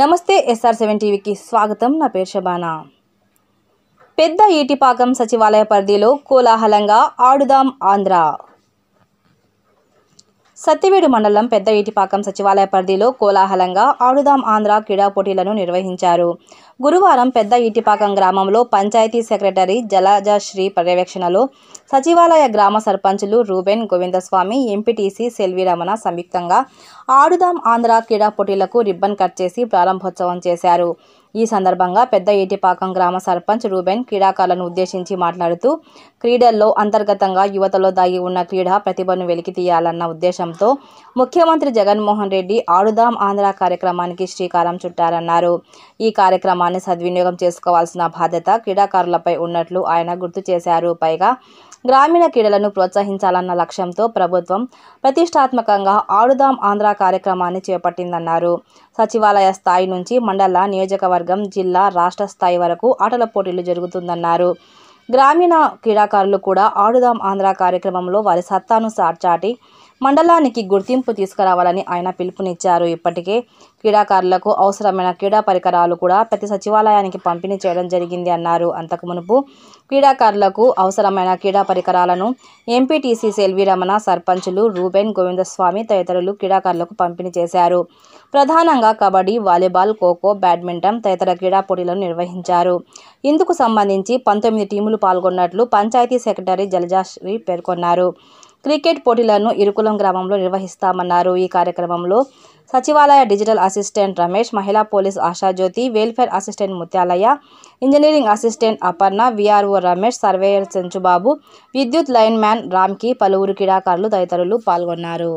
నమస్తే SR7 టీవీకి స్వాగతం. నా పేరు శబానా. పెద్ద ఈటిపాకం సచివాలయ పరిధిలో కోలాహలంగా ఆడుదాం ఆంధ్ర. సత్యవేడు మండలం పెద్ద ఈటిపాకం సచివాలయ పరిధిలో కోలాహలంగా ఆడుదాం ఆంధ్ర క్రీడా పోటీలను నిర్వహించారు. గురువారం పెద్ద ఈటిపాకం గ్రామంలో పంచాయతీ సెక్రటరీ జలజశ్రీ పర్యవేక్షణలో సచివాలయ గ్రామ సర్పంచులు రూబెన్ గోవిందస్వామి, ఎంపీటీసీ సెల్వి రమణ సంయుక్తంగా ఆడుదాం ఆంధ్ర క్రీడా పోటీలకు రిబ్బన్ కట్ చేసి ప్రారంభోత్సవం చేశారు. ఈ సందర్భంగా పెద్ద ఈటిపాకం గ్రామ సర్పంచ్ రూబెన్ క్రీడాకారులను ఉద్దేశించి మాట్లాడుతూ, క్రీడల్లో అంతర్గతంగా యువతలో దాగి ఉన్న క్రీడా ప్రతిభను వెలికితీయాలన్న ఉద్దేశంతో ముఖ్యమంత్రి జగన్మోహన్ రెడ్డి ఆడుదాం ఆంధ్ర కార్యక్రమానికి శ్రీకారం చుట్టారన్నారు. ఈ కార్యక్రమాన్ని సద్వినియోగం చేసుకోవాల్సిన బాధ్యత క్రీడాకారులపై ఉన్నట్లు ఆయన గుర్తు చేశారు. పైగా గ్రామీణ క్రీడలను ప్రోత్సహించాలన్న లక్ష్యంతో ప్రభుత్వం ప్రతిష్టాత్మకంగా ఆడుదాం ఆంధ్ర కార్యక్రమాన్ని చేపట్టిందన్నారు. సచివాలయ స్థాయి నుంచి మండల, నియోజకవర్గం, జిల్లా, రాష్ట్ర స్థాయి వరకు ఆటల పోటీలు జరుగుతుందన్నారు. గ్రామీణ క్రీడాకారులు కూడా ఆడుదాం ఆంధ్ర కార్యక్రమంలో వారి సత్తాను చాటి మండలానికి గుర్తింపు తీసుకురావాలని ఆయన పిలుపునిచ్చారు. ఇప్పటికే క్రీడాకారులకు అవసరమైన క్రీడా పరికరాలు కూడా ప్రతి సచివాలయానికి పంపిణీ చేయడం జరిగింది అన్నారు. అంతకు మునుపు క్రీడాకారులకు అవసరమైన క్రీడా పరికరాలను ఎంపీటీసీ సెల్వి రమణ, సర్పంచులు రూబెన్ గోవిందస్వామి తదితరులు క్రీడాకారులకు పంపిణీ చేశారు. ప్రధానంగా కబడ్డీ, వాలీబాల్, ఖోఖో, బ్యాడ్మింటన్ తదితర క్రీడా పోటీలను నిర్వహించారు. ఇందుకు సంబంధించి 19 టీములు పాల్గొన్నట్లు పంచాయతీ సెక్రటరీ జలజశ్రీ పేర్కొన్నారు. క్రికెట్ పోటీలను ఇరుకులం గ్రామంలో నిర్వహిస్తామన్నారు. ఈ కార్యక్రమంలో సచివాలయ డిజిటల్ అసిస్టెంట్ రమేష్, మహిళా police Ashajyoti, welfare assistant Mutyalayya, engineering assistant Aparna, VRO Ramesh, surveyor Senchubabu, విద్యుత్ లైన్ మ్యాన్ రామ్కి, పలువురు క్రీడాకారులు తదితరులు పాల్గొన్నారు.